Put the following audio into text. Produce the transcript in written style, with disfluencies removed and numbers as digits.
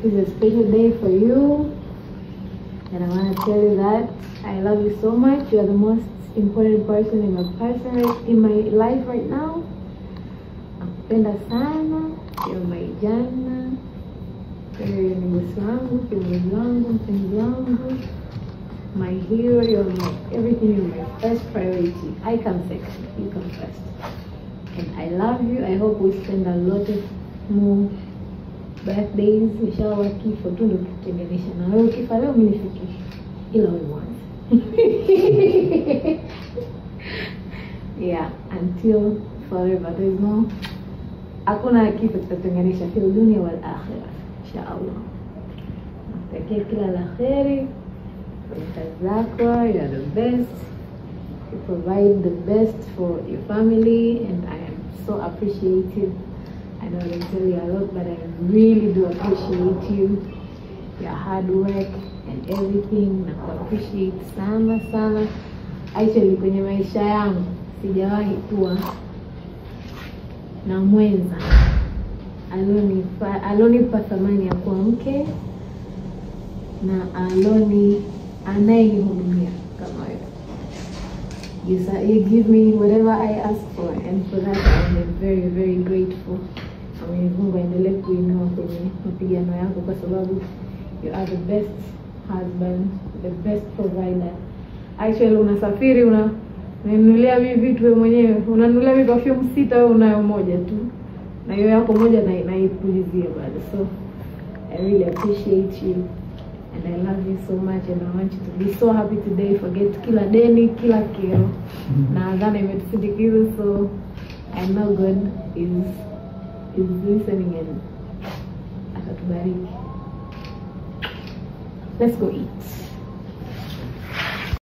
is a special day for you, and I want to tell you that I love you so much. You are the most important person in my life right now. Nakupenda sana. You're my jana. You're ni bosi wangu, kiongozi wangu, mpenzi wangu, my hero. You're my everything. You're my first priority. I come second. You come first. And I love you. I hope we spend a lot of more birthdays. Inshallah, kifo tu ndo kutenganisha na wewe. Ukifa leo mimi nifikishe. Ila wewe once. Yeah, until forever. There's no hakuna kitu kitatenganisha fil dunia wal akhirah. Inshallah. Nakutakia kila la kheri. You are the best. You provide the best for your family, and I am so appreciative. I know I don't tell you a lot, but I really do appreciate you, your hard work and everything. I appreciate sana. Actually, kwenye maisha yangu sijawahi kuwa na mwenza alonipa thamani ya kuwa mke na anayenihudumia kama wewe. You give me whatever I ask for, and for that I am very, very grateful. Mungu aendelee kuinua kwenye mapigano yako, kwa sababu you are the best husband, the best provider. Actually, unasafiri unanunulia vitu wewe mwenyewe, unanunulia perfume 6, wewe unayo moja tu, na hiyo yako moja naipulizia bado. So I really appreciate you, and I love you so much, and I want you to be so happy today. Forget kila deni, kila kero, na adhana imetusindikiza. So I know God is listening and atatubariki. Let's go eat.